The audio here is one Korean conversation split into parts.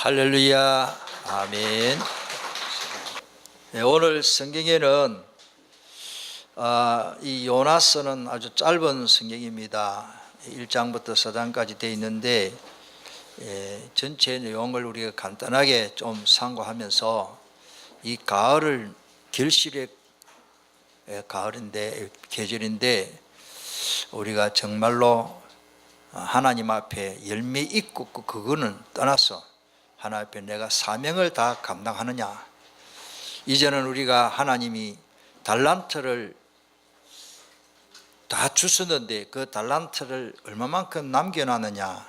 할렐루야. 아멘. 네, 오늘 성경에는 이 요나서는 아주 짧은 성경입니다. 1장부터 4장까지 되어 있는데 전체 내용을 우리가 간단하게 좀 상고하면서 이 가을을 결실의 가을인데 계절인데 우리가 정말로 하나님 앞에 열매 있고 그거는 떠나서 하나님 앞에 내가 사명을 다 감당하느냐. 이제는 우리가 하나님이 달란트를 다 주셨는데 그 달란트를 얼마만큼 남겨놨느냐.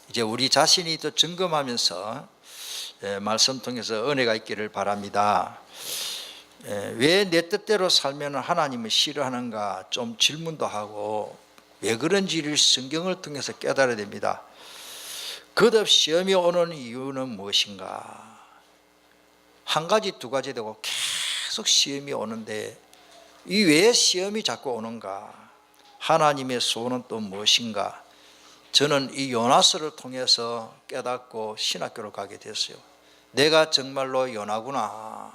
이제 우리 자신이 또 점검하면서 말씀 통해서 은혜가 있기를 바랍니다. 왜 내 뜻대로 살면 하나님을 싫어하는가 좀 질문도 하고 왜 그런지를 성경을 통해서 깨달아야 됩니다. 거듭 시험이 오는 이유는 무엇인가? 한 가지 두 가지 되고 계속 시험이 오는데 이 왜 시험이 자꾸 오는가? 하나님의 소원은 또 무엇인가? 저는 이 요나서를 통해서 깨닫고 신학교로 가게 됐어요. 내가 정말로 요나구나.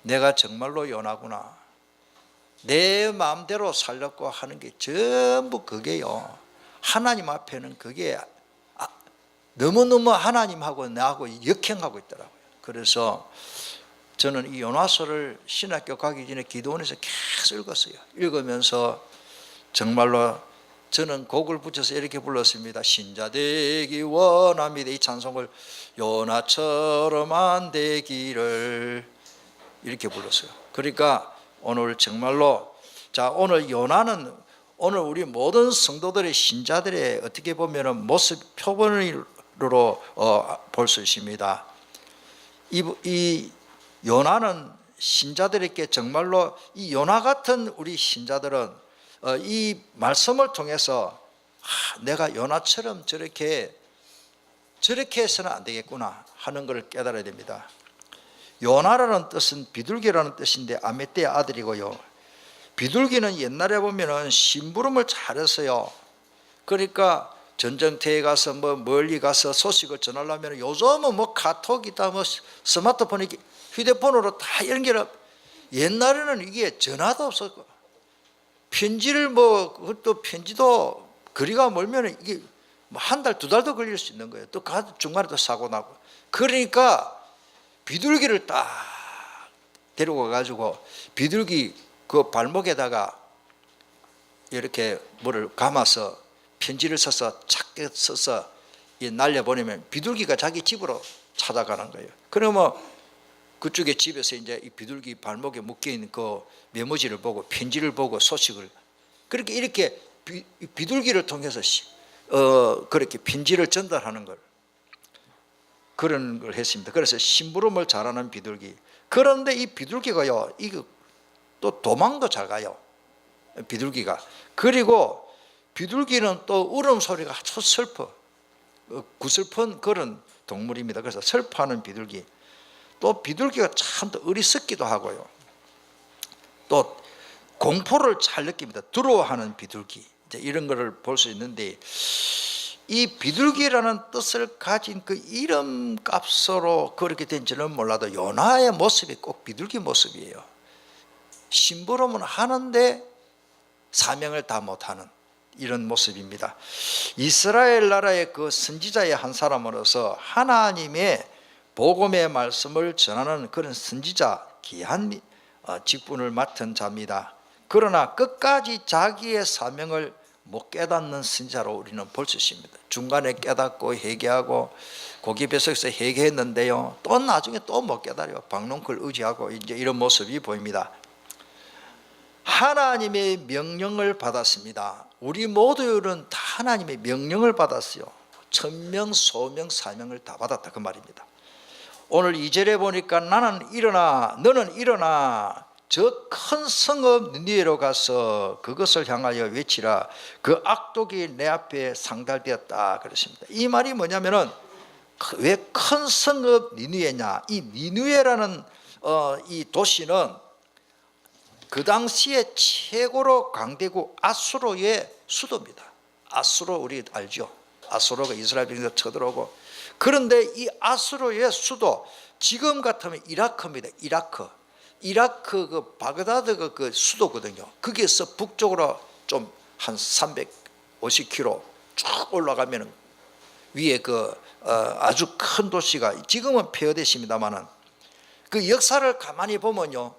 내가 정말로 요나구나. 내 마음대로 살려고 하는 게 전부 그게요. 하나님 앞에는 그게 너무너무 하나님하고 나하고 역행하고 있더라고요. 그래서 저는 이 요나서를 신학교 가기 전에 기도원에서 계속 읽었어요. 읽으면서 정말로 저는 곡을 붙여서 이렇게 불렀습니다. 신자 되기 원합니다. 이 찬송을 요나처럼 안 되기를 이렇게 불렀어요. 그러니까 오늘 정말로 오늘 요나는 오늘 우리 모든 성도들의 신자들의 어떻게 보면 모습 표본으로 볼 수 있습니다. 이 요나는 신자들에게 정말로 이 요나 같은 우리 신자들은 이 말씀을 통해서 내가 요나처럼 저렇게 해서는 안 되겠구나 하는 것을 깨달아야 됩니다. 요나라는 뜻은 비둘기라는 뜻인데 아메떼의 아들이고요. 비둘기는 옛날에 보면은 심부름을 잘했어요. 그러니까 전쟁터에 가서 멀리 가서 소식을 전하려면 요즘은 카톡이다 스마트폰이 휴대폰으로 다 연결을. 옛날에는 이게 전화도 없었고 편지를 그것도 편지도 거리가 멀면 이게 한 달 두 달도 걸릴 수 있는 거예요. 또 중간에 또 사고 나고. 그러니까 비둘기를 딱 데리고 가가지고 비둘기 그 발목에다가 이렇게 뭐를 감아서 편지를 써서 작게 써서 날려보내면 비둘기가 자기 집으로 찾아가는 거예요. 그러면 그쪽에 집에서 이제 이 비둘기 발목에 묶여있는 그 메모지를 보고 편지를 보고 소식을 그렇게 이렇게 비둘기를 통해서 그렇게 편지를 전달하는 걸 그런 걸 했습니다. 그래서 심부름을 잘하는 비둘기. 그런데 이 비둘기가요, 이거 또 도망도 잘 가요. 비둘기가. 그리고 비둘기는 또 울음소리가 아주 슬퍼. 구슬픈 그런 동물입니다. 그래서 슬퍼하는 비둘기. 또 비둘기가 참 또 어리석기도 하고요. 또 공포를 잘 느낍니다. 두려워하는 비둘기. 이제 이런 거를 볼 수 있는데 이 비둘기라는 뜻을 가진 그 이름값으로 그렇게 된지는 몰라도 요나의 모습이 꼭 비둘기 모습이에요. 심부름은 하는데 사명을 다 못하는 이런 모습입니다. 이스라엘 나라의 그 선지자의 한 사람으로서 하나님의 복음의 말씀을 전하는 그런 선지자 귀한 직분을 맡은 자입니다. 그러나 끝까지 자기의 사명을 못 깨닫는 선지자로 우리는 볼 수 있습니다. 중간에 깨닫고 회개하고 고기 뱃속에서 회개했는데요, 또 나중에 또 못 깨달아요. 박농클 의지하고 이제 이런 모습이 보입니다. 하나님의 명령을 받았습니다. 우리 모두는 다 하나님의 명령을 받았어요. 천명, 소명, 사명을 다 받았다 그 말입니다. 오늘 2절에 보니까 나는 일어나 너는 일어나 저 큰 성읍 니느웨로 가서 그것을 향하여 외치라. 그 악독이 내 앞에 상달되었다 그랬습니다. 이 말이 뭐냐면은 왜 큰 성읍 니느웨냐? 이 니느웨라는 이 도시는 그 당시에 최고로 강대국 아수르의 수도입니다. 아수르 우리 알죠? 아수르가 이스라엘 백성들 쳐들어오고 그런데 이 아수르의 수도 지금 같으면 이라크입니다. 이라크 그 바그다드가 그 수도거든요. 거기에서 북쪽으로 좀 한 350km 쭉 올라가면은 위에 그 아주 큰 도시가 지금은 폐허됐습니다만은 그 역사를 가만히 보면요,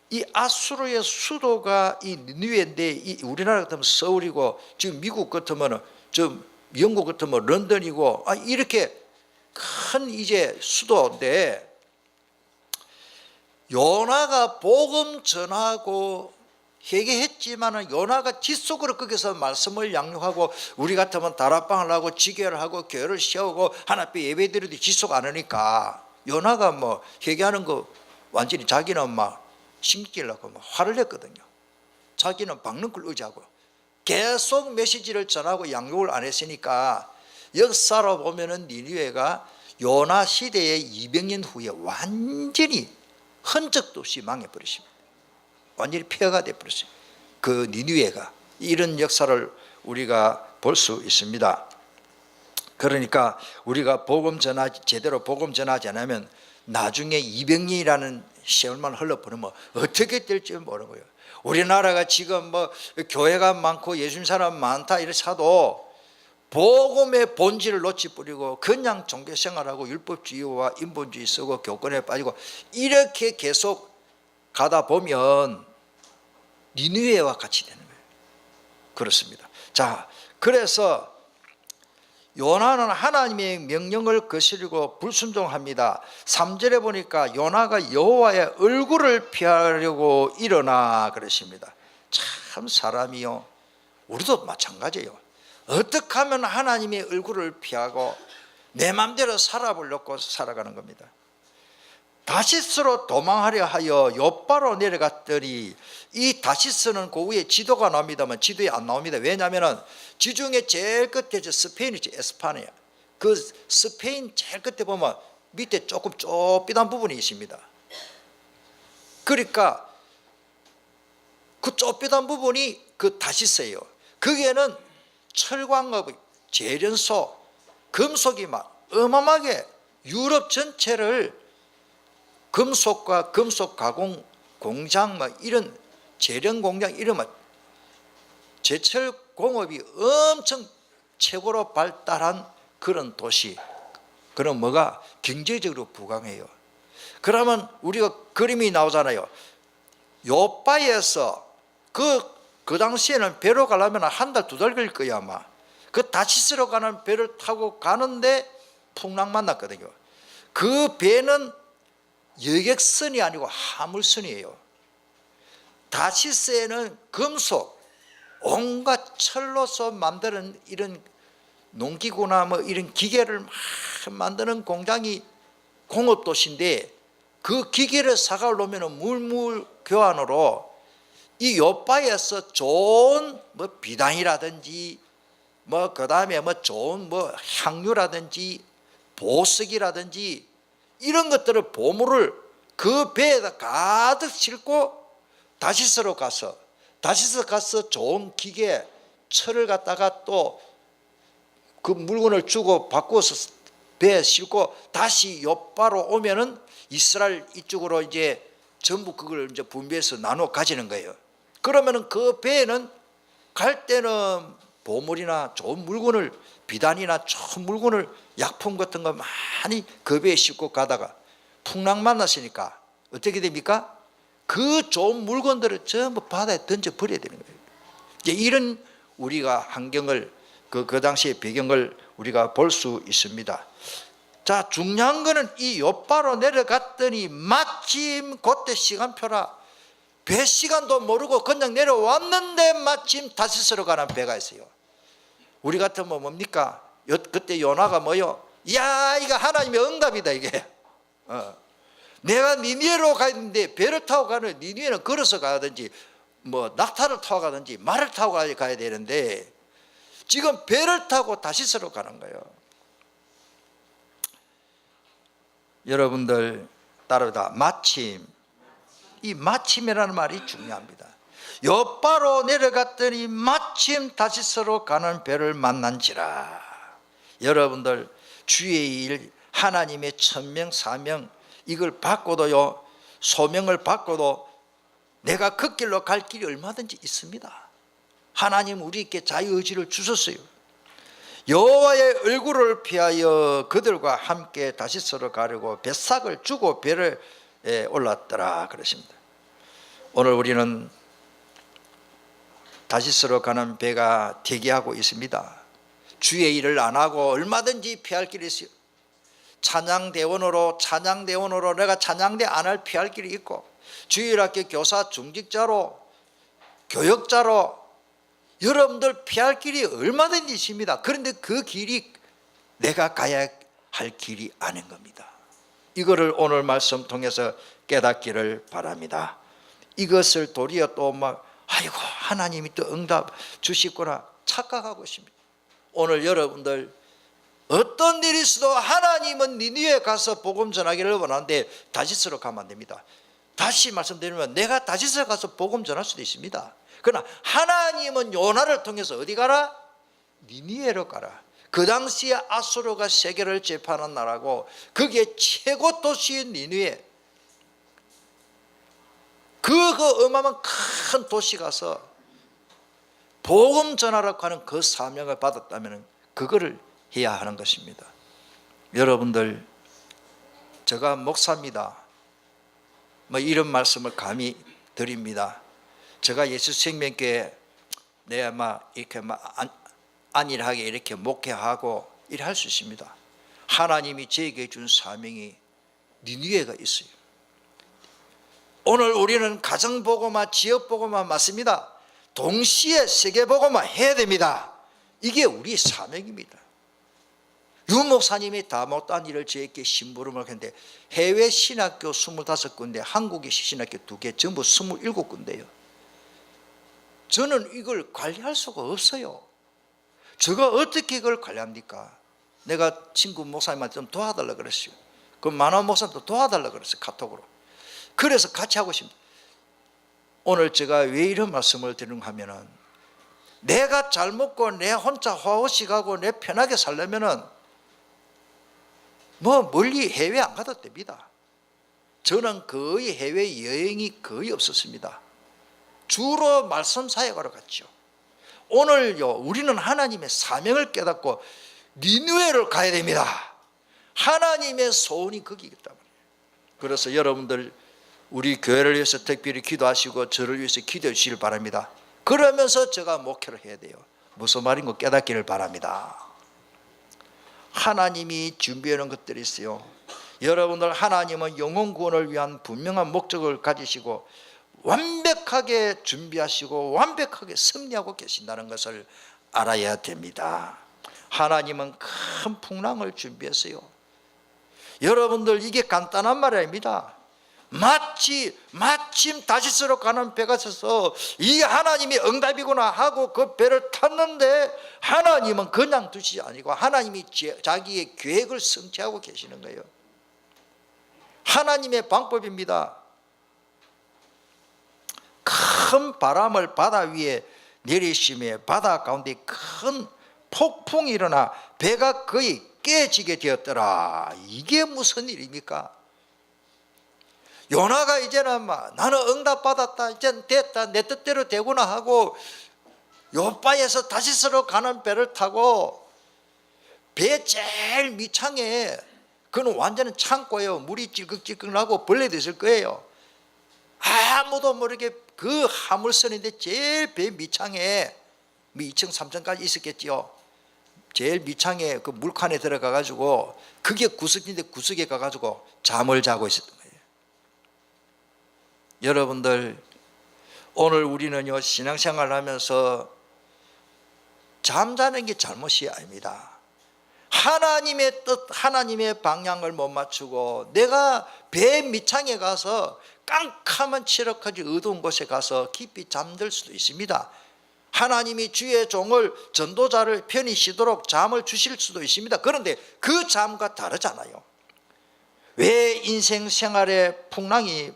이 아수르의 수도가 이 니느웨인데, 이 우리나라 같으면 서울이고 지금 미국 같으면은 좀 영국 같으면 런던이고, 이렇게 큰 이제 수도인데, 요나가 복음 전하고 회개했지만은 요나가 뒷속으로 거기서 말씀을 양육하고, 우리 같으면 다락방을 하고 지교를 하고 교회를 세우고 하나님 예배드려도 지속 안 하니까 요나가 뭐 회개하는 거 완전히 자기는 막 신기하려고 막 화를 냈거든요. 자기는 박는 걸 의지하고 계속 메시지를 전하고 양육을 안 했으니까 역사로 보면은 니느웨가 요나 시대의 200년 후에 완전히 흔적도 없이 망해버렸습니다. 완전히 폐허가 되어버렸어요. 그 니느웨가. 이런 역사를 우리가 볼 수 있습니다. 그러니까 우리가 제대로 복음 전하지 않으면 나중에 200년이라는 세월만 흘러버리면 어떻게 될지 모르는 거예요. 우리나라가 지금 뭐 교회가 많고 예수님 사람 많다 이렇게 하도 복음의 본질을 놓치버리고 그냥 종교생활하고 율법주의와 인본주의 쓰고 교권에 빠지고 이렇게 계속 가다 보면 니느웨와 같이 되는 거예요. 그렇습니다. 자, 그래서 요나는 하나님의 명령을 거스르고 불순종합니다. 3절에 보니까 요나가 여호와의 얼굴을 피하려고 일어나 그러십니다. 참 사람이요, 우리도 마찬가지예요. 어떻게 하면 하나님의 얼굴을 피하고 내 마음대로 살아보려고 살아가는 겁니다. 다시스로 도망하려 하여 욥바로 내려갔더니, 이 다시스는 그 위에 지도가 나옵니다만 지도에 안 나옵니다. 왜냐하면 지중해 제일 끝에 스페인이지, 에스파냐. 그 스페인 제일 끝에 보면 밑에 조금 좁비단 부분이 있습니다. 그러니까 그 좁비단 부분이 그 다시스예요. 거기에는 철광업, 재련소, 금속이 막 어마어마하게 유럽 전체를 금속과 금속 가공 공장, 막 이런 재련 공장, 이런 제철 공업이 엄청 최고로 발달한 그런 도시. 그럼 뭐가 경제적으로 부강해요. 그러면 우리가 그림이 나오잖아요. 요바에서 그 당시에는 배로 가려면 한 달, 두 달 걸릴 거야 아마. 그 다시스로 가는 배를 타고 가는데 풍랑 만났거든요. 그 배는 여객선이 아니고 화물선이에요. 다시스에는 금속, 온갖 철로서 만드는 이런 농기구나 뭐 이런 기계를 막 만드는 공장이 공업도시인데, 그 기계를 사가려면 물물 교환으로 이 요바에서 좋은 뭐 비단이라든지 뭐 그다음에 뭐 좋은 뭐 향유라든지 보석이라든지 이런 것들을 보물을 그 배에다 가득 싣고 다시스로 가서 좋은 기계 철을 갖다가 또 그 물건을 주고 바꾸어서 배에 싣고 다시 욥바로 오면은 이스라엘 이쪽으로 이제 전부 그걸 이제 분배해서 나눠 가지는 거예요. 그러면은 그 배에는 갈 때는 보물이나 좋은 물건을, 비단이나 좋은 물건을, 약품 같은 거 많이 그 배에 싣고 가다가 풍랑 만났으니까 어떻게 됩니까? 그 좋은 물건들을 전부 바다에 던져 버려야 되는 거예요. 이제 이런 우리가 환경을 그 당시의 배경을 우리가 볼 수 있습니다. 자, 중요한 거는 이 욥바로 내려갔더니 마침 그때 시간표라, 배 시간도 모르고 그냥 내려왔는데 마침 다시스로 가는 배가 있어요. 우리 같으면 뭡니까? 그때 요나가 뭐요? 야, 이거 하나님의 응답이다 이게. 내가 니느웨로 가야 되는데 배를 타고 가는, 니느웨는 걸어서 가든지 뭐 낙타를 타고 가든지 말을 타고 가야 되는데 지금 배를 타고 다시스로 가는 거예요. 여러분들 따르다 마침, 이 마침이라는 말이 중요합니다. 욥바로 내려갔더니 마침 다시스로 가는 배를 만난지라. 여러분들 주의 일, 하나님의 천명 사명 이걸 받고도요, 소명을 받고도 내가 그 길로 갈 길이 얼마든지 있습니다. 하나님 우리에게 자유의지를 주셨어요. 여호와의 얼굴을 피하여 그들과 함께 다시스로 가려고 뱃삭을 주고 배를 올랐더라 그러십니다. 오늘 우리는 다시스로 가는 배가 대기하고 있습니다. 주의 일을 안 하고 얼마든지 피할 길이 있어요. 찬양대원으로 내가 찬양대 안 할 피할 길이 있고, 주일학교 교사 중직자로 교역자로 여러분들 피할 길이 얼마든지 있습니다. 그런데 그 길이 내가 가야 할 길이 아닌 겁니다. 이거를 오늘 말씀 통해서 깨닫기를 바랍니다. 이것을 도리어 또 막 아이고 하나님이 또 응답 주시구나 착각하고 있습니다. 오늘 여러분들 어떤 일이 있어도 하나님은 니느웨에 가서 복음 전하기를 원하는데 다시스로 가면 안 됩니다. 다시 말씀드리면 내가 다시스에 가서 복음 전할 수도 있습니다. 그러나 하나님은 요나를 통해서 어디 가라? 니느웨로 가라. 그 당시에 아수르가 세계를 재판한 나라고 그게 최고 도시인 니느웨, 그 어마어마한 큰 도시 가서 복음 전하라고 하는 그 사명을 받았다면 그거를 해야 하는 것입니다. 여러분들, 제가 목사입니다. 뭐 이런 말씀을 감히 드립니다. 제가 예수생명교회 내가 막 이렇게 막 안일하게 이렇게 목회하고 일할 수 있습니다. 하나님이 저에게 준 사명이 니느웨가 있어요. 오늘 우리는 가정복음화, 지역복음화 맞습니다. 동시에 세계복음화 해야 됩니다. 이게 우리 사명입니다. 유 목사님이 다 못한 일을 저에게 심부름을 했는데 해외 신학교 25군데, 한국의 신학교 2개, 전부 27군데요. 저는 이걸 관리할 수가 없어요. 제가 어떻게 이걸 관리합니까? 내가 친구 목사님한테 좀 도와달라고 그랬어요. 그 만화 목사님도 도와달라고 그랬어요, 카톡으로. 그래서 같이 하고 있습니다. 오늘 제가 왜 이런 말씀을 드리는가 하면은, 내가 잘 먹고 내 혼자 호호식하고 내 편하게 살려면은 뭐 멀리 해외 안 가도 됩니다. 저는 거의 해외 여행이 거의 없었습니다. 주로 말씀 사역하러 갔죠. 오늘요, 우리는 하나님의 사명을 깨닫고 니느웨를 가야 됩니다. 하나님의 소원이 거기이기 때문에. 그래서 여러분들 우리 교회를 위해서 특별히 기도하시고 저를 위해서 기도해 주시길 바랍니다. 그러면서 제가 목회를 해야 돼요. 무슨 말인가 깨닫기를 바랍니다. 하나님이 준비해 놓은 것들이 있어요. 여러분들, 하나님은 영혼 구원을 위한 분명한 목적을 가지시고 완벽하게 준비하시고 완벽하게 승리하고 계신다는 것을 알아야 됩니다. 하나님은 큰 풍랑을 준비했어요. 여러분들, 이게 간단한 말이 아닙니다. 마침 다시스로 가는 배가 있어서 이 하나님이 응답이구나 하고 그 배를 탔는데, 하나님은 그냥 두시지 아니고 하나님이 자기의 계획을 성취하고 계시는 거예요. 하나님의 방법입니다. 큰 바람을 바다 위에 내리시며 바다 가운데 큰 폭풍이 일어나 배가 거의 깨지게 되었더라. 이게 무슨 일입니까? 요나가 이제는 막 나는 응답 받았다, 이제 됐다, 내 뜻대로 되구나 하고 요바에서 다시스로 가는 배를 타고 배 제일 밑창에, 그는 완전히 창고예요. 물이 찔끔찔끔 나고 벌레도 있을 거예요. 아무도 모르게 그 화물선인데 제일 배 밑창에 2층 3층까지 있었겠지요. 제일 밑창에 그 물칸에 들어가 가지고, 그게 구석인데 구석에 가 가지고 잠을 자고 있었던 거예요. 여러분들, 오늘 우리는요, 신앙생활을 하면서 잠자는 게 잘못이 아닙니다. 하나님의 뜻, 하나님의 방향을 못 맞추고 내가 배 밑창에 가서 깜깜한 칠흑하지 어두운 곳에 가서 깊이 잠들 수도 있습니다. 하나님이 주의 종을, 전도자를 편히 쉬도록 잠을 주실 수도 있습니다. 그런데 그 잠과 다르잖아요. 왜 인생 생활에 풍랑이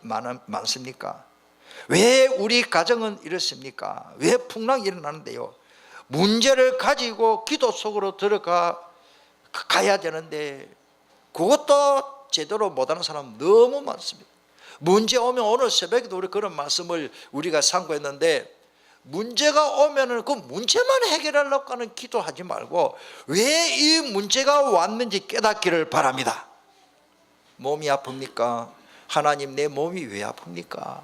많습니까? 왜 우리 가정은 이렇습니까? 왜 풍랑이 일어나는데요? 문제를 가지고 기도 속으로 들어가 가야 되는데 그것도 제대로 못하는 사람 너무 많습니다. 문제 오면 오늘 새벽에도 우리 그런 말씀을 우리가 상고했는데, 문제가 오면은 그 문제만 해결하려고 하는 기도하지 말고 왜 이 문제가 왔는지 깨닫기를 바랍니다. 몸이 아픕니까? 하나님, 내 몸이 왜 아픕니까?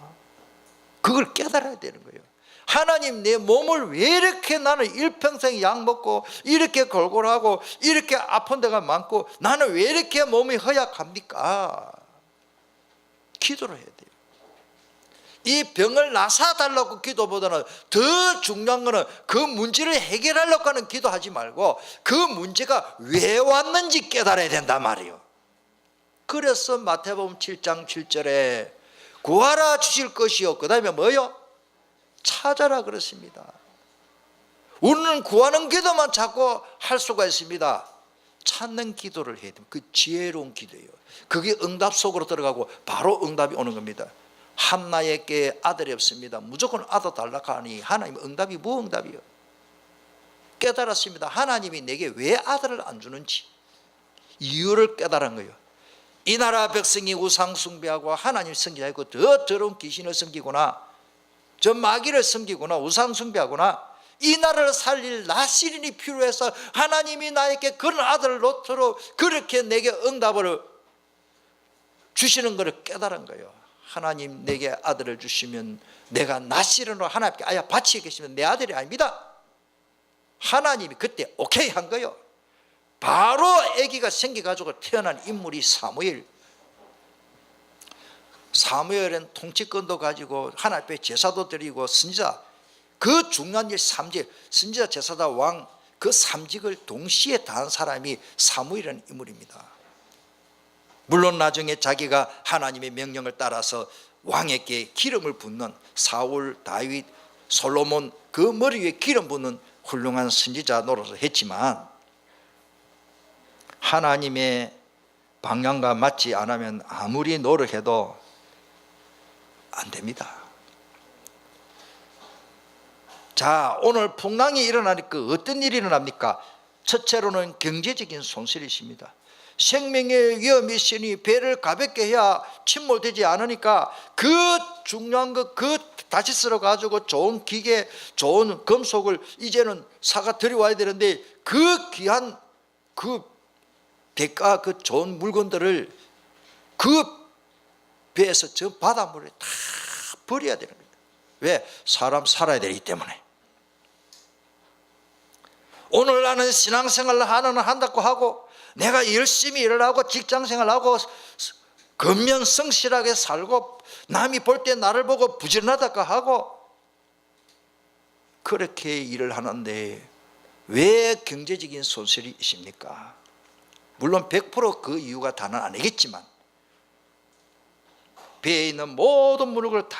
그걸 깨달아야 되는 거예요. 하나님, 내 몸을 왜 이렇게 나는 일평생 약 먹고 이렇게 골골하고 이렇게 아픈 데가 많고 나는 왜 이렇게 몸이 허약합니까? 기도를 해야 돼요. 이 병을 나사달라고 기도보다는 더 중요한 거는 그 문제를 해결하려고 하는 기도하지 말고 그 문제가 왜 왔는지 깨달아야 된단 말이에요. 그래서 마태복음 7장 7절에 구하라 주실 것이요, 그 다음에 뭐요? 찾아라 그랬습니다. 우리는 구하는 기도만 자꾸 할 수가 있습니다. 찾는 기도를 해야 됩니다. 그 지혜로운 기도예요. 그게 응답 속으로 들어가고 바로 응답이 오는 겁니다. 한나에게 아들이 없습니다. 무조건 아들 달라고 하니 하나님 응답이 무응답이요? 깨달았습니다. 하나님이 내게 왜 아들을 안 주는지 이유를 깨달은 거예요. 이 나라 백성이 우상 숭배하고 하나님 섬기지 않고 더 더러운 귀신을 섬기구나, 저 마귀를 섬기구나, 우상 숭배하구나, 이 나라를 살릴 나시린이 필요해서 하나님이 나에게 그런 아들을 놓도록 그렇게 내게 응답을 주시는 것을 깨달은 거예요. 하나님 내게 아들을 주시면 내가 나시린으로 하나님께 아야 바치게 계시면 내 아들이 아닙니다. 하나님이 그때 오케이 한 거예요. 바로 아기가 생겨가지고 태어난 인물이 사무엘. 사무엘은 통치권도 가지고 하나님 앞에 제사도 드리고 선지자, 그 중요한 일 3직, 선지자, 제사다, 왕, 그 3직을 동시에 다한 사람이 사무엘이라는 인물입니다. 물론 나중에 자기가 하나님의 명령을 따라서 왕에게 기름을 붓는 사울, 다윗, 솔로몬, 그 머리 위에 기름 붓는 훌륭한 선지자 노릇을 했지만 하나님의 방향과 맞지 않으면 아무리 노력해도 안 됩니다. 자, 오늘 풍랑이 일어나니까 어떤 일이 일어납니까? 첫째로는 경제적인 손실이 있습니다. 생명의 위험이 있으니 배를 가볍게 해야 침몰되지 않으니까 그 중요한 거, 그 다시 쓸어 가지고 좋은 기계, 좋은 금속을 이제는 사가 들여와야 되는데 그 귀한 그 대가, 그 좋은 물건들을 그 배에서 저 바닷물에 다 버려야 되는 거예요. 왜? 사람 살아야 되기 때문에. 오늘 나는 신앙생활을 한다고 하고 내가 열심히 일을 하고 직장생활하고 근면성실하게 살고 남이 볼 때 나를 보고 부지런하다고 하고 그렇게 일을 하는데 왜 경제적인 손실이 있습니까? 물론 100% 이유가 다는 아니겠지만 배에 있는 모든 물건을 다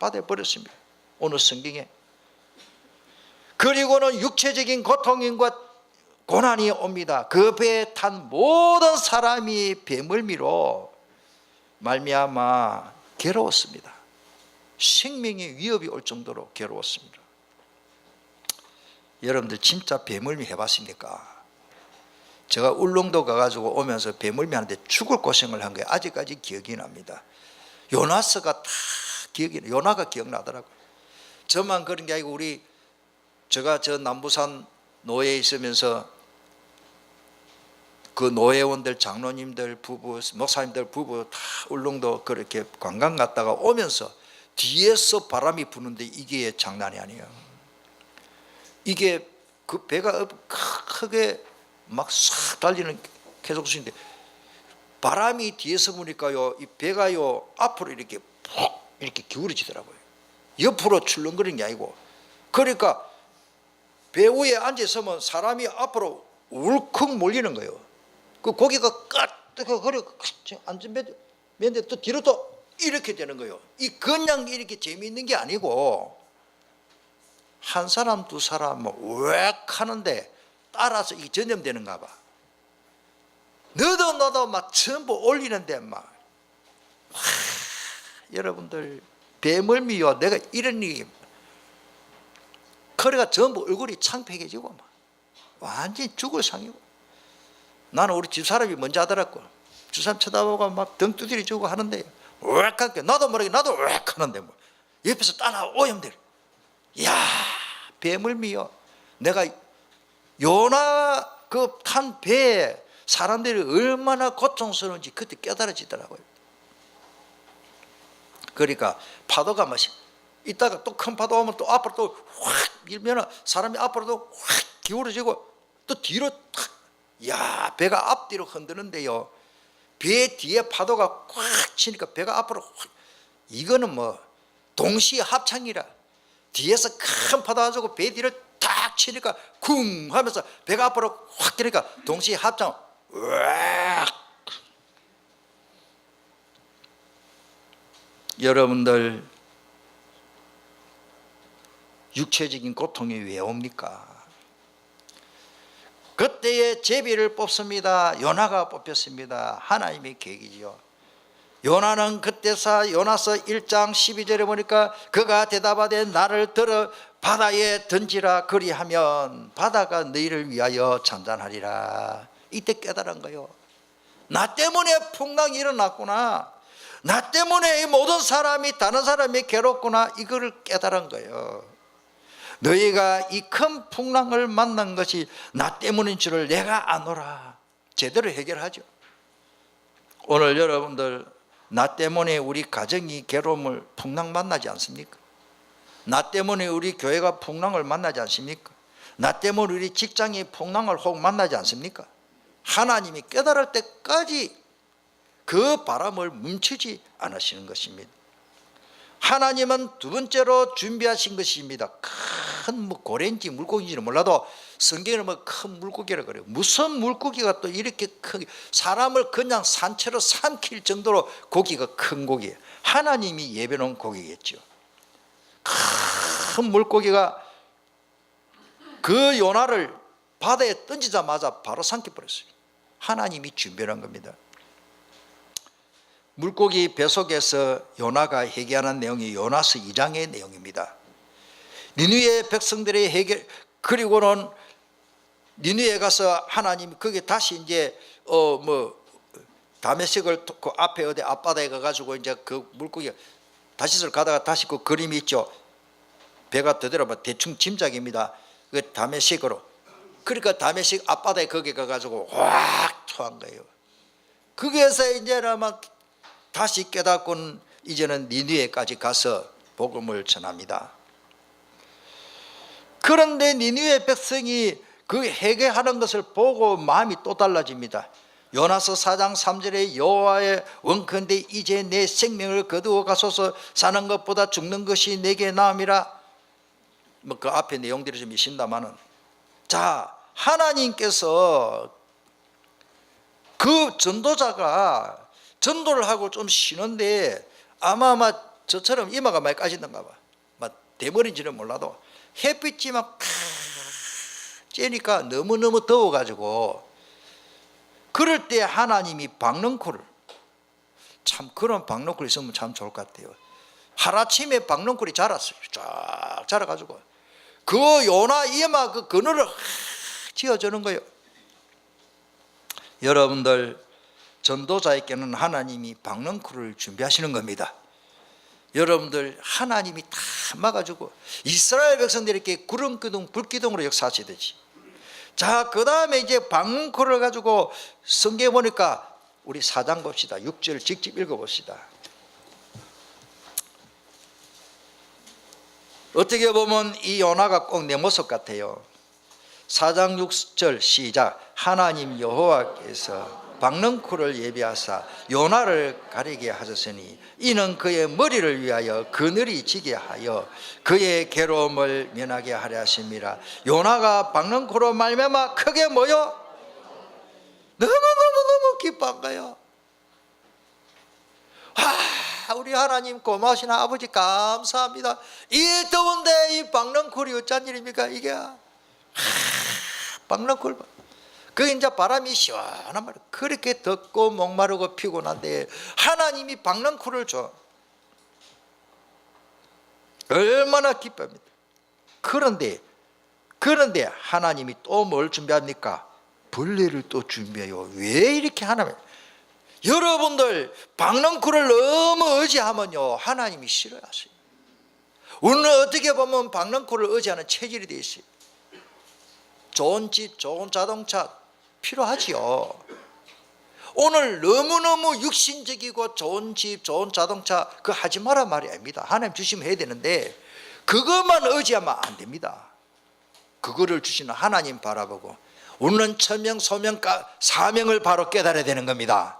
받아버렸습니다. 오늘 성경에. 그리고는 육체적인 고통과 고난이 옵니다. 그 배에 탄 모든 사람이 배멀미로 말미암아 괴로웠습니다. 생명의 위협이 올 정도로 괴로웠습니다. 여러분들 진짜 배멀미 해봤습니까? 제가 울릉도 가가지고 오면서 배멀미 하는데 죽을 고생을 한 거예요. 아직까지 기억이 납니다. 요나스가 다 요나가 기억나더라고요. 저만 그런 게 아니고 제가 저 남부산 노예에 있으면서 그 노예원들, 장로님들 부부, 목사님들 부부 다 울릉도 그렇게 관광 갔다가 오면서 뒤에서 바람이 부는데 이게 장난이 아니에요. 이게 그 배가 크게 막 싹 달리는 계속수인데 바람이 뒤에서 부니까요, 이 배가요 앞으로 이렇게 푹 이렇게 기울어지더라고요. 옆으로 출렁거리는 게 아니고. 그러니까 배 위에 앉아 있으면 사람이 앞으로 울컥 몰리는 거예요. 그 고기가 까뜩 허리가 앉으면 또 뒤로 또 이렇게 되는 거예요. 이 그냥 이렇게 재미있는 게 아니고 한 사람 두 사람 웩 하는데 따라서 이 전염되는가 봐. 너도 막 전부 올리는데 막 여러분들 배멀미요. 내가 이런 일이 허리가 전부 얼굴이 창백해지고 막 완전히 죽을 상이고 나는 우리 집사람이 먼저 하더라고. 집사람 쳐다보고 막 등 두드려주고 하는데 왜 할게 나도 모르게 나도 왜 하는데 뭐 옆에서 따라 오염들. 야 배물미요. 내가 요나 그 탄 배에 사람들이 얼마나 고통스러운지 그때 깨달아지더라고요. 그러니까 파도가 마시 이따가 또 큰 파도 오면 또 앞으로 또 확 밀면 사람이 앞으로도 확 기울어지고 또 뒤로 탁. 야 배가 앞뒤로 흔드는데요. 배 뒤에 파도가 꽉 치니까 배가 앞으로 확. 이거는 뭐 동시에 합창이라 뒤에서 큰 파도 가지고 배 뒤를 탁 치니까 쿵 하면서 배가 앞으로 확 뛰니까 동시에 합창 으악. 여러분들 육체적인 고통이 왜 옵니까? 그때에 제비를 뽑습니다. 요나가 뽑혔습니다. 하나님의 계획이지요. 요나는 그때서 요나서 1장 12절에 보니까 그가 대답하되 나를 들어 바다에 던지라 그리하면 바다가 너희를 위하여 잔잔하리라. 이때 깨달은 거예요. 나 때문에 풍랑이 일어났구나. 나 때문에 이 모든 사람이 다른 사람이 괴롭구나. 이거를 깨달은 거예요. 너희가 이 큰 풍랑을 만난 것이 나 때문인 줄을 내가 아노라. 제대로 해결하죠. 오늘 여러분들 나 때문에 우리 가정이 괴로움을 풍랑 만나지 않습니까? 나 때문에 우리 교회가 풍랑을 만나지 않습니까? 나 때문에 우리 직장이 풍랑을 혹 만나지 않습니까? 하나님이 깨달을 때까지 그 바람을 멈추지 않으시는 것입니다. 하나님은 두 번째로 준비하신 것입니다. 큰 뭐 고래인지 물고기인지는 몰라도 성경에는 뭐 큰 물고기라고 그래요. 무슨 물고기가 또 이렇게 큰 사람을 그냥 산채로 삼킬 정도로 고기가 큰 고기예요. 하나님이 예배놓은 고기겠죠. 큰 물고기가 그 요나를 바다에 던지자마자 바로 삼켜버렸어요. 하나님이 준비한 겁니다. 물고기 뱃속에서 요나가 회개하는 내용이 요나서 2장의 내용입니다. 니느웨 백성들의 회개, 그리고는 니느웨에 가서 하나님이 거기에 다시 이제 다메섹을 그 앞에 어디 앞바다에 가가지고 이제 그 물고기 다시를 가다가 다시 그 그림이 있죠. 배가 더더라면 대충 짐작입니다. 그 다메섹으로. 그러니까 다메섹 앞바다에 거기 가가지고 확 토한 거예요. 거기에서 이제는 막 다시 깨닫고는 이제는 니느웨까지 가서 복음을 전합니다. 그런데 니느웨 백성이 그 회개하는 것을 보고 마음이 또 달라집니다. 요나서 4장 3절에 여호와의 원컨대 이제 내 생명을 거두어 가소서 사는 것보다 죽는 것이 내게 나음이라. 뭐 그 앞에 내용들이 좀 있습니다만은, 자 하나님께서 그 전도자가 전도를 하고 좀 쉬는데 아마 저처럼 이마가 많이 까진단가 봐. 막 대머리인지는 몰라도 햇빛이 막 쬐니까 너무너무 더워가지고 그럴 때 하나님이 박넝쿨을, 참 그런 박넝쿨이 있으면 참 좋을 것 같아요. 하루아침에 박넝쿨이 자랐어요. 쫙 자라가지고 그 요나 이마 그 그늘을 지어주는 거예요. 여러분들 전도자에게는 하나님이 박넝쿨을 준비하시는 겁니다. 여러분들 하나님이 다 막아주고 이스라엘 백성들에게 구름기둥 불기둥으로 역사하시듯이, 자 그 다음에 이제 박넝쿨을 가지고 성경에 보니까 우리 4장 봅시다. 6절 직접 읽어봅시다. 어떻게 보면 이 요나가 꼭 내 모습 같아요. 4장 6절 시작. 하나님 여호와께서 박넝쿨을 예비하사 요나를 가리게 하셨으니 이는 그의 머리를 위하여 그늘이 지게 하여 그의 괴로움을 면하게 하려 하심이라. 요나가 박넝쿨로 말미암아 크게 모여 너무 기뻐한 거예요. 우리 하나님 고마우신 아버지 감사합니다. 이 더운데 이 박넝쿨이 어쩐 일입니까 이게. 박넝쿨 그 이제 바람이 시원한 말이에요. 그렇게 덥고 목마르고 피곤한데 하나님이 박넝쿨을 줘. 얼마나 기쁩니다. 그런데 하나님이 또 뭘 준비합니까? 벌레를 또 준비해요. 왜 이렇게 하나님? 여러분들 박넝쿨을 너무 의지하면요 하나님이 싫어하세요. 우리는 어떻게 보면 박넝쿨을 의지하는 체질이 되어 있어요. 좋은 집, 좋은 자동차 필요하지요. 오늘 너무너무 육신적이고 좋은 집, 좋은 자동차 그거 하지 마라 말이 아닙니다. 하나님 주시면 해야 되는데 그것만 의지하면 안 됩니다. 그거를 주시는 하나님 바라보고 우리는 천명, 소명, 사명을 바로 깨달아야 되는 겁니다.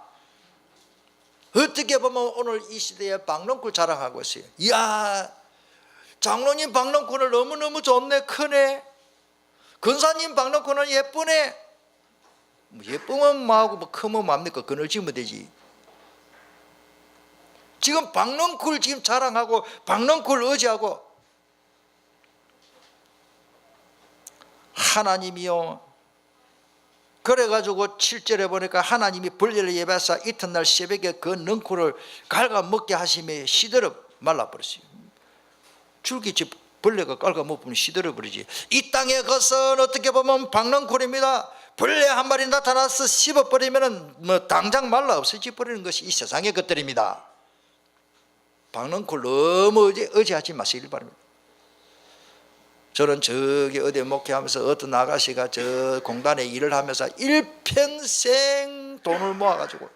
어떻게 보면 오늘 이 시대에 박넝쿨 자랑하고 있어요. 이야, 장로님 박넝쿨을 너무너무 좋네, 크네. 근사님 박넝쿨은 예쁘네. 예쁘면 뭐하고 뭐 크면 뭡니까? 그늘 지으면 되지. 지금 박넝쿨 지금 자랑하고 박넝쿨 의지하고 하나님이요. 그래가지고 7절에 보니까 하나님이 벌레를 예배하사 이튿날 새벽에 그 넝쿨을 갉아먹게 하시며 시들어 말라버렸어요. 줄기집 벌레가 갉아먹으면 시들어버리지. 이 땅의 것은 어떻게 보면 박넝쿨입니다. 벌레 한 마리 나타나서 씹어버리면 뭐 당장 말라 없어져 버리는 것이 이 세상의 것들입니다. 박넝쿨 너무 의지하지 마시길 바랍니다. 저는 저기 어디 목회하면서 어떤 아가씨가 저 공단에 일을 하면서 일평생 돈을 모아가지고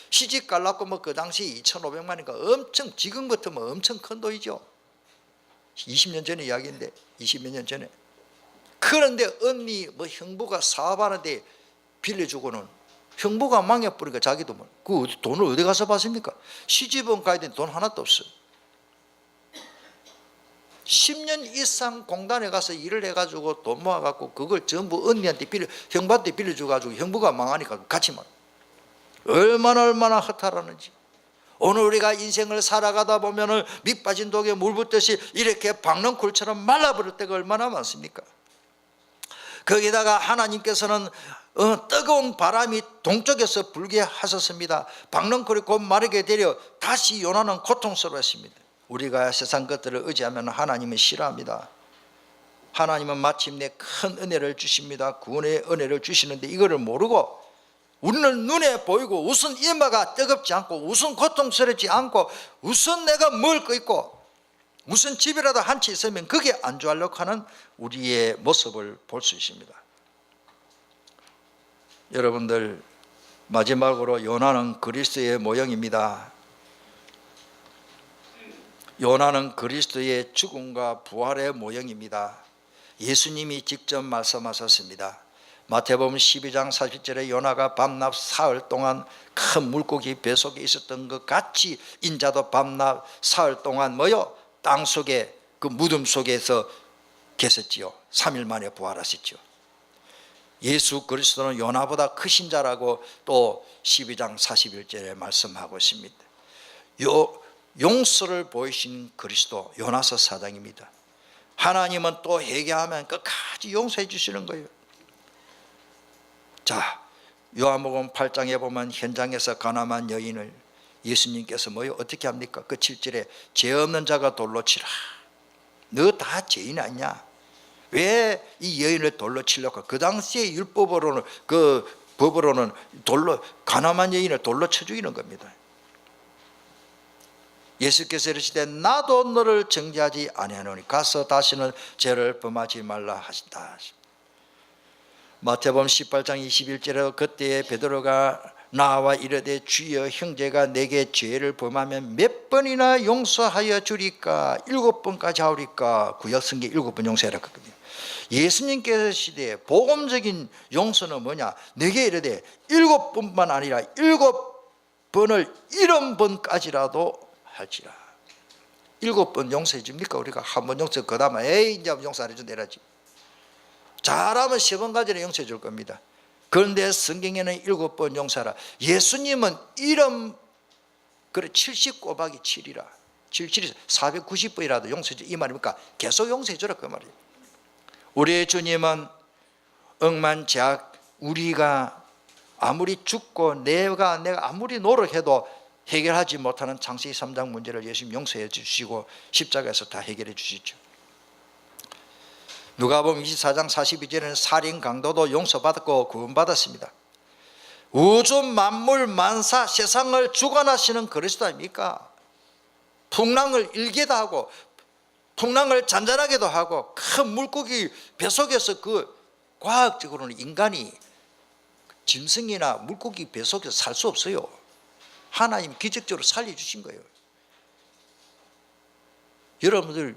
시집 갈라고 뭐 그 당시 2,500만인가 엄청, 지금 같으면 엄청 큰 돈이죠. 20년 전에 이야기인데 20몇 년 전에. 그런데 언니 뭐 형부가 사업하는데 빌려주고는 형부가 망해버리니까 자기도 뭐 그 돈을 어디 가서 받습니까? 시집은 가야 되는데 돈 하나도 없어요. 10년 이상 공단에 가서 일을 해가지고 돈 모아갖고 그걸 전부 언니한테 형부한테 빌려줘가지고 형부가 망하니까 같이 말. 얼마나 허탈하는지. 오늘 우리가 인생을 살아가다 보면은 밑 빠진 독에 물 붓듯이 이렇게 박넝쿨처럼 말라버릴 때가 얼마나 많습니까? 거기다가 하나님께서는 뜨거운 바람이 동쪽에서 불게 하셨습니다. 박넝쿨이 곧 마르게 되려 다시 요나는 고통스러웠습니다. 우리가 세상 것들을 의지하면 하나님은 싫어합니다. 하나님은 마침내 큰 은혜를 주십니다. 구원의 은혜를 주시는데 이거를 모르고 우리는 눈에 보이고 우선 이마가 뜨겁지 않고 우선 고통스럽지 않고 우선 내가 먹을 거 있고 무슨 집이라도 한 채 있으면 그게 안주하려고 하는 우리의 모습을 볼 수 있습니다. 여러분들 마지막으로 요나는 그리스도의 모형입니다. 요나는 그리스도의 죽음과 부활의 모형입니다. 예수님이 직접 말씀하셨습니다. 마태복음 12장 40절에 요나가 밤낮 사흘 동안 큰 물고기 뱃속에 있었던 것 같이 인자도 밤낮 사흘 동안 땅속에 그 무덤 속에서 계셨지요. 3일 만에 부활하셨죠. 예수 그리스도는 요나보다 크신 자라고 또 12장 41절에 말씀하고 있습니다. 용서를 보이신 그리스도 요나서 4장입니다. 하나님은 또 회개하면 끝까지 용서해 주시는 거예요. 자, 요한복음 8장에 보면 현장에서 가늠한 여인을 예수님께서 어떻게 합니까? 그 7절에 죄 없는 자가 돌로 치라. 너 다 죄인 아니냐? 왜 이 여인을 돌로 치려고? 그 당시의 율법으로는 그 법으로는 돌로 가늠한 여인을 돌로 쳐 죽이는 겁니다. 예수께서 이르시되 나도 너를 정죄하지 아니하노니 가서 다시는 죄를 범하지 말라 하신다. 마태복음 18장 21절에 그때에 베드로가 나와 이르되 주여 형제가 내게 죄를 범하면 몇 번이나 용서하여 주리까? 7번까지 하오리까? 구약성경 7번 용서해라 그랬거든요. 예수님께서 시대에 복음적인 용서는 뭐냐? 내게 이르되 7번만 아니라 7번을 70번까지라도 할지라. 7번 용서해 줍니까? 우리가 한 번 용서 그 다음에 에이 이제 용서 안 해준다 이러지. 잘하면 10번까지는 용서해 줄 겁니다. 그런데 성경에는 7번 용서하라. 예수님은 70 곱하기 7이라 77이 490번이라도 용서해 줘 이 말입니까? 계속 용서해 주라 그 말이에요. 우리의 주님은 억만제약 우리가 아무리 죽고 내가 아무리 노력해도 해결하지 못하는 창세기 3장 문제를 예수님 용서해 주시고 십자가에서 다 해결해 주시죠. 누가복음 24장 42절에는 살인 강도도 용서받았고 구원받았습니다. 우주 만물 만사 세상을 주관하시는 그리스도 아닙니까? 풍랑을 일게도 하고 풍랑을 잔잔하게도 하고 큰 물고기 뱃속에서 그 과학적으로는 인간이 짐승이나 물고기 뱃속에서 살 수 없어요. 하나님 기적적으로 살려주신 거예요. 여러분들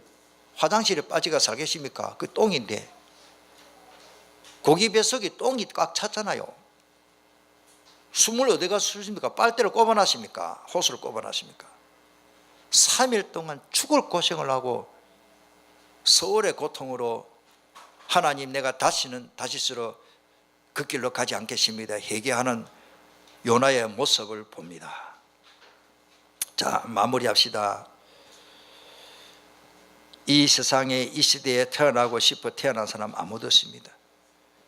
화장실에 빠지가 살겠습니까? 그 똥인데 고기 뱃속에 똥이 꽉 찼잖아요. 숨을 어디가 쉬십니까? 빨대를 꼽아놨습니까? 호스를 꼽아놨습니까? 3일 동안 죽을 고생을 하고 서울의 고통으로 하나님 내가 다시스로 그 길로 가지 않겠습니다 회개하는 요나의 모습을 봅니다. 자, 마무리합시다. 이 세상에 이 시대에 태어나고 싶어 태어난 사람 아무도 없습니다.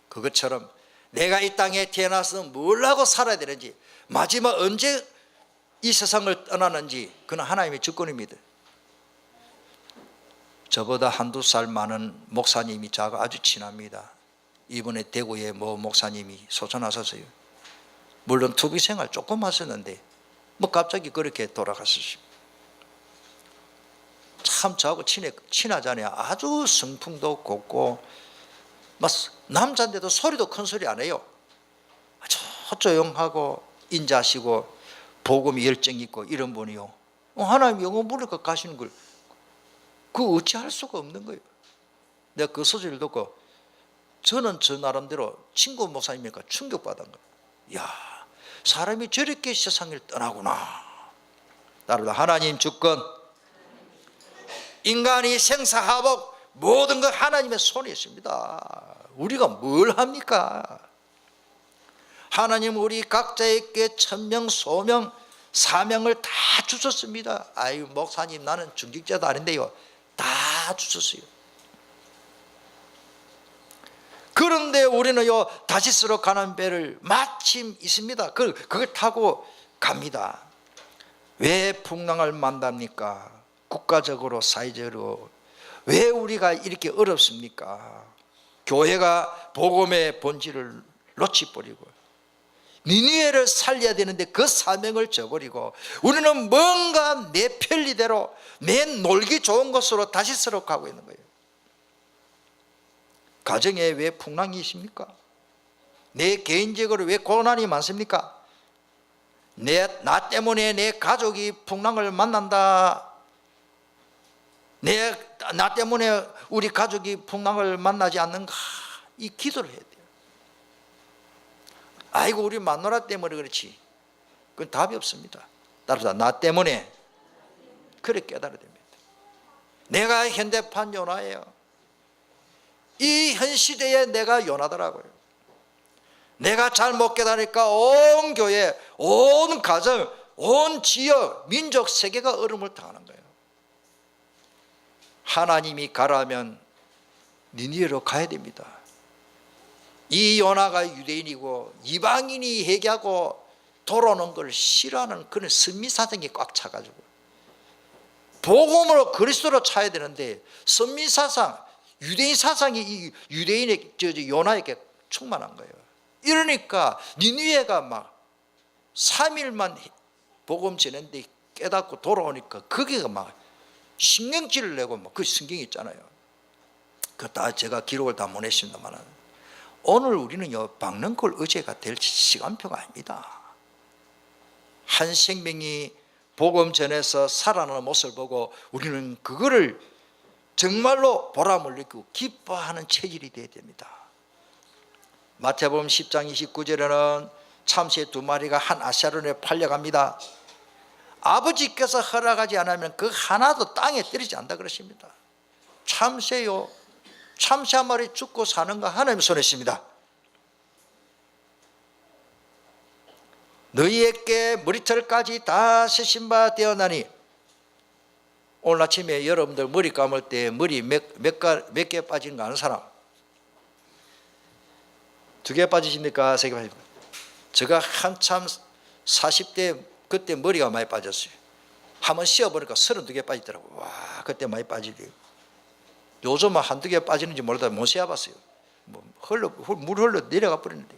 그것처럼 내가 이 땅에 태어나서 뭘 하고 살아야 되는지, 마지막 언제 이 세상을 떠나는지 그는 하나님의 주권입니다. 저보다 한두 살 많은 목사님이 저하고 아주 친합니다. 이번에 대구에 목사님이 소천하셨어요. 물론 투비 생활 조금 하셨는데 갑자기 그렇게 돌아갔었어요. 참 저하고 친하잖아요. 아주 성품도 곱고 남자인데도 소리도 큰 소리 안 해요. 아주 조용하고 인자하시고 복음이 열정 있고 이런 분이요. 하나님 영혼 부르니까 가시는 걸 어찌할 수가 없는 거예요. 내가 그 소리를 듣고 저는 저 나름대로 친구 목사님이니까 충격받은 거예요. 야, 사람이 저렇게 세상을 떠나구나. 따라서 하나님 주권, 인간이 생사화복 모든 것 하나님의 손에 있습니다. 우리가 뭘 합니까? 하나님 우리 각자에게 천명 소명 사명을 다 주셨습니다. 아유 목사님 나는 중직자도 아닌데요. 다 주셨어요. 그런데 우리는요 다시스로 가는 배를 마침 있습니다. 그걸 타고 갑니다. 왜 풍랑을 만납니까? 국가적으로 사회적으로 왜 우리가 이렇게 어렵습니까? 교회가 복음의 본질을 놓치버리고 니느웨를 살려야 되는데 그 사명을 저버리고 우리는 뭔가 내 편리대로 내 놀기 좋은 것으로 다시스로 가고 있는 거예요. 가정에 왜 풍랑이 있습니까? 내 개인적으로 왜 고난이 많습니까? 나 때문에 내 가족이 풍랑을 만난다. 나 때문에 우리 가족이 풍랑을 만나지 않는가? 이 기도를 해야 돼요. 아이고 우리 마누라 때문에 그렇지. 그건 답이 없습니다. 따라서 나 때문에 그래 깨달아야 됩니다. 내가 현대판 요나예요. 이 현 시대에 내가 요나더라고요. 내가 잘못 깨달으니까 온 교회, 온 가정, 온 지역, 민족, 세계가 얼음을 당하는 거예요. 하나님이 가라면 니느웨로 가야 됩니다. 이 요나가 유대인이고 이방인이 회개하고 돌아오는 걸 싫어하는 그런 선미사상이 꽉 차가지고 복음으로 그리스도로 차야 되는데 선미사상, 유대인 사상이 이 유대인의 요나에게 충만한 거예요. 이러니까 니느웨가 막 3일만 복음 전했는데 깨닫고 돌아오니까 거기가 막 신경질을 내고 막 그 성경이 있잖아요. 그 다 제가 기록을 다 못 했습니다만 오늘 우리는요 박는 걸 의제가 될 시간표가 아닙니다. 한 생명이 복음 전에서 살아나는 모습을 보고 우리는 그거를 정말로 보람을 느끼고 기뻐하는 체질이 되어야 됩니다. 마태복음 10장 29절에는 참새 2마리가 한 아사론에 팔려갑니다. 아버지께서 허락하지 않으면 그 하나도 땅에 떨어지지 않는다 그러십니다. 참새요, 참새 한 마리 죽고 사는 거 하나님 손에 있습니다. 너희에게 머리털까지 다 세신 바 되었나니. 오늘 아침에 여러분들 머리 감을 때 머리 몇 개 빠지는 거 아는 사람? 2개 빠지십니까? 3개 빠집니까? 제가 한참 40대 그때 머리가 많이 빠졌어요. 한번 씌워보니까 32개 빠지더라고요. 와, 그때 많이 빠지대요. 요즘은 한두 개 빠지는지 모르다 못 세어봤어요. 물 흘러 내려가 버리는데,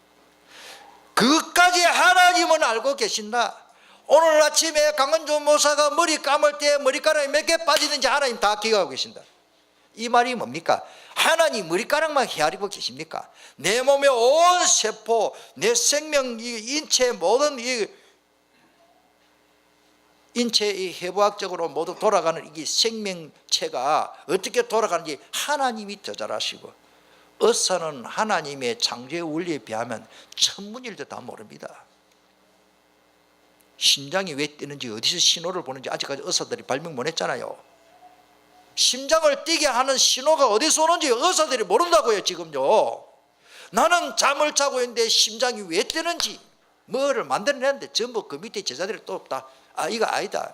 그것까지 하나님은 알고 계신다. 오늘 아침에 강은주 목사가 머리 감을 때 머리카락이 몇 개 빠지는지 하나님 다 기억하고 계신다. 이 말이 뭡니까? 하나님 머리카락만 헤아리고 계십니까? 내 몸의 온 세포, 내 생명, 이 인체 모든 이 인체의 해부학적으로 모두 돌아가는 이 생명체가 어떻게 돌아가는지 하나님이 더 잘 아시고, 의사는 하나님의 창조의 원리에 비하면 천문일도 다 모릅니다. 심장이 왜 뛰는지, 어디서 신호를 보는지 아직까지 의사들이 발명 못 했잖아요. 심장을 뛰게 하는 신호가 어디서 오는지 의사들이 모른다고요. 지금요, 나는 잠을 자고 있는데 심장이 왜 뛰는지 뭐를 만들어내는데 전부 그 밑에 제자들이 또 다 이거 아니다,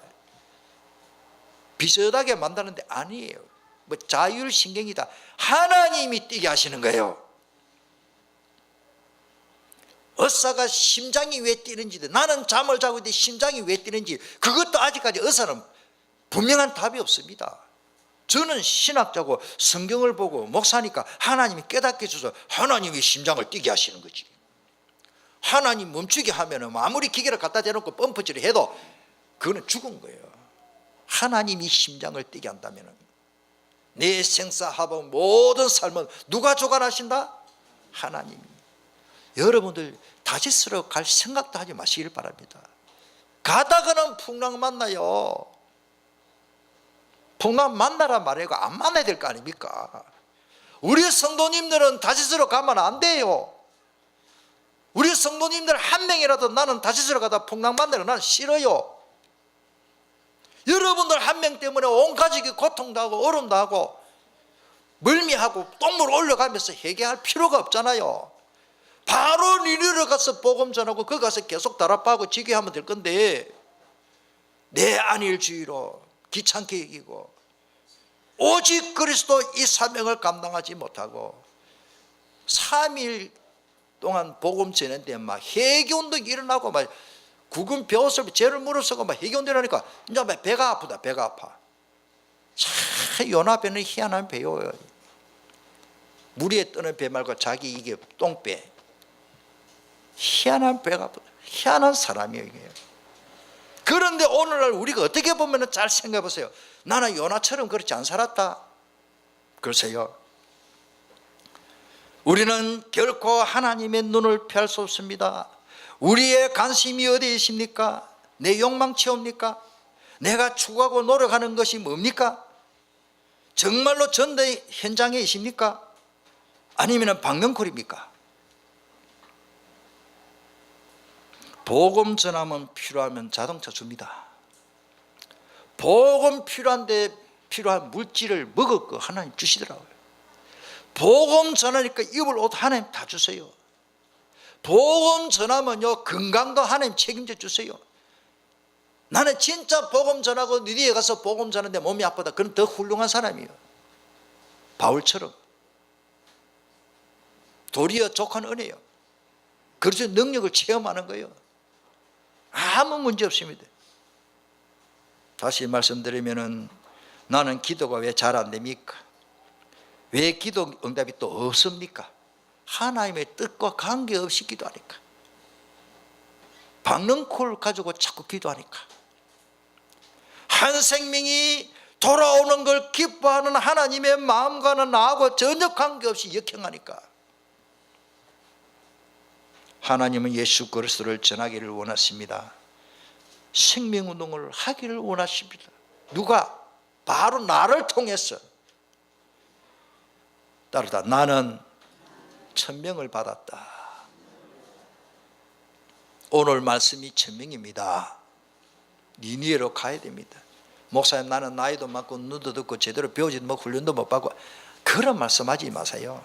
비슷하게 만드는데 아니에요. 뭐 자율신경이다. 하나님이 뛰게 하시는 거예요. 의사가 심장이 왜 뛰는지, 나는 잠을 자고 있는데 심장이 왜 뛰는지, 그것도 아직까지 의사는 분명한 답이 없습니다. 저는 신학자고 성경을 보고 목사니까 하나님이 깨닫게 해줘서 하나님이 심장을 뛰게 하시는 거지. 하나님 멈추게 하면 아무리 기계를 갖다 대놓고 펌프질을 해도 그거는 죽은 거예요. 하나님이 심장을 뛰게 한다면 내 생사하복 모든 삶은 누가 주관하신다? 하나님이. 여러분들 다시스러 갈 생각도 하지 마시길 바랍니다. 가다가는 풍랑 만나요. 풍랑 만나라 말이고 안 만나야 될 거 아닙니까? 우리 성도님들은 다시스러 가면 안 돼요. 우리 성도님들 한 명이라도 나는 다시스러 가다 풍랑 만나는 거 나는 싫어요. 여러분들 한 명 때문에 온 가족이 고통도 하고 어려움도 하고 멀미하고 똥물 올려가면서 회개할 필요가 없잖아요. 바로 니네로 가서 복음 전하고 거기 가서 계속 다락하고 지게하면 될 건데, 내 안일주의로 귀찮게 여기고 오직 그리스도 이 사명을 감당하지 못하고 3일 동안 복음 전했는데 막 회개운동이 일어나고 막 국은 배웠을 죄를 물어서고 막 회개운동하니까 이제 막 배가 아프다. 배가 아파. 참 요나배는 희한한 배요. 물 위에 뜨는 배 말고 자기 이게 똥배. 희한한 배가 아프다. 희한한 사람이에요 이게. 그런데 오늘날 우리가 어떻게 보면 잘 생각해 보세요. 나는 요나처럼 그렇지 안 살았다. 글쎄요, 우리는 결코 하나님의 눈을 피할 수 없습니다. 우리의 관심이 어디에 있습니까? 내 욕망치옵니까? 내가 추구하고 노력하는 것이 뭡니까? 정말로 전도의 현장에 있습니까? 아니면 방명콜입니까? 복음 전하면 필요하면 자동차 줍니다. 복음 필요한데 필요한 물질을 먹을 거 하나님 주시더라고요. 복음 전하니까 입을 옷 하나님 다 주세요. 복음 전하면요 건강도 하나님 책임져 주세요. 나는 진짜 복음 전하고 니네에 가서 복음 전하는데 몸이 아프다. 그건 더 훌륭한 사람이에요. 바울처럼 도리어 족한 은혜요. 그래서 능력을 체험하는 거예요. 아무 문제 없습니다. 다시 말씀드리면은 나는 기도가 왜 잘 안 됩니까? 왜 기도 응답이 또 없습니까? 하나님의 뜻과 관계없이 기도하니까. 박능콜 가지고 자꾸 기도하니까. 한 생명이 돌아오는 걸 기뻐하는 하나님의 마음과는 나하고 전혀 관계없이 역행하니까. 하나님은 예수 그리스도를 전하기를 원하십니다. 생명운동을 하기를 원하십니다. 누가? 바로 나를 통해서. 따르다 나는 천명을 받았다. 오늘 말씀이 천명입니다. 니니에로 가야 됩니다. 목사님 나는 나이도 많고 눈도 듣고 제대로 배우지도 못 훈련도 못 받고 그런 말씀하지 마세요.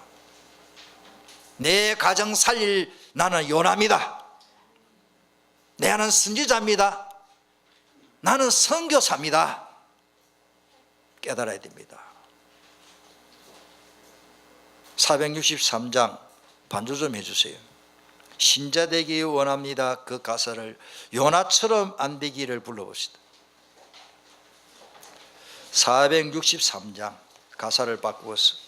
내 가정 살릴 나는 요나입니다. 나는 선지자입니다. 나는 선교사입니다. 깨달아야 됩니다. 463장 반주 좀 해주세요. 신자 되기 원합니다. 그 가사를 요나처럼 안 되기를 불러봅시다. 463장 가사를 바꾸어서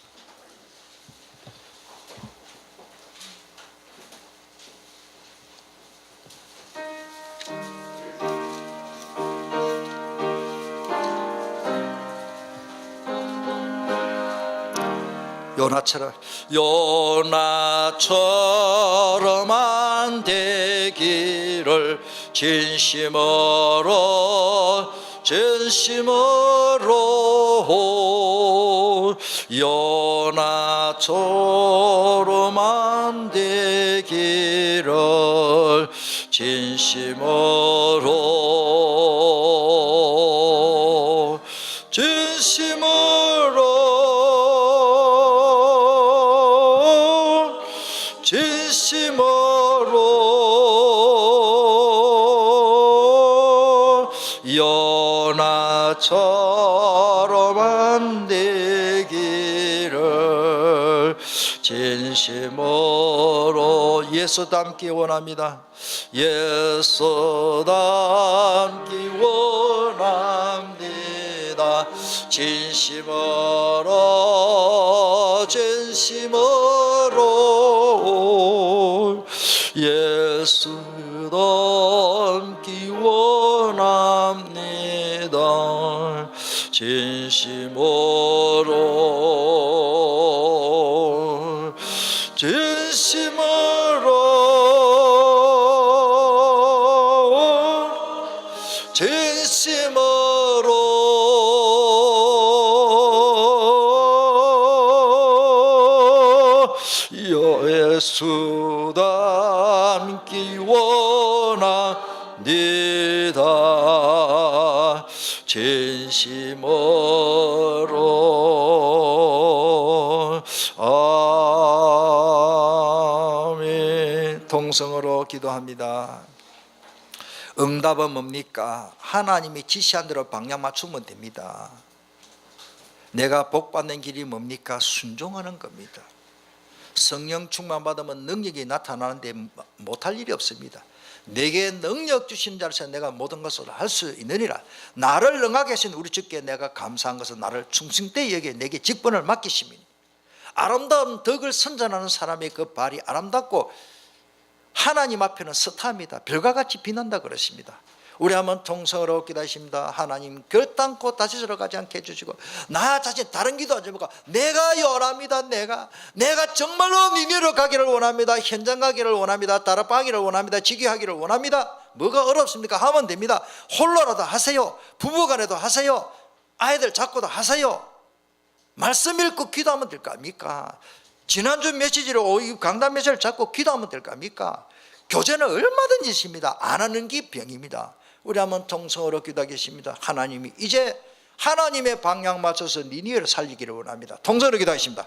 요나처럼 안 되기를 진심으로 요나처럼 안 되기를 진심으로 요나처럼 안 되기를 진심으로 예수 닮기 원합니다. 예수 닮기 원합니다. 진심으로 예수 닮기 원합니다. 진심으로 예수 닮기 원합니다. 진심으로 아멘. 동성으로 기도합니다. 응답은 뭡니까? 하나님이 지시한 대로 방향 맞추면 됩니다. 내가 복받는 길이 뭡니까? 순종하는 겁니다. 성령 충만 받으면 능력이 나타나는데 못할 일이 없습니다. 내게 능력 주신 자로서 내가 모든 것을 할 수 있느니라. 나를 능하게 하신 우리 주께 내가 감사한 것은 나를 충성되이 여겨 내게 직분을 맡기심이니 아름다운 덕을 선전하는 사람의 그 발이 아름답고 하나님 앞에는 스타입니다. 별과 같이 빛난다 그러십니다. 우리 한번 통성으로 기도하십니다. 하나님 결단코 다시 들어가지 않게 해주시고 나 자신 다른 기도하지 말고 내가 요나입니다. 내가 정말로 니네로 가기를 원합니다. 현장 가기를 원합니다. 다락방기를 원합니다. 직위하기를 원합니다. 뭐가 어렵습니까? 하면 됩니다. 홀로라도 하세요. 부부간에도 하세요. 아이들 잡고도 하세요. 말씀 읽고 기도하면 될 거 아닙니까? 지난주 메시지로 강단 메시지를 잡고 기도하면 될 거 아닙니까? 교제는 얼마든지 있습니다. 안 하는 게 병입니다. 우리 한번 통성으로 기도하겠습니다. 하나님이 이제 하나님의 방향 맞춰서 니니를 살리기를 원합니다. 통성으로 기도하겠습니다.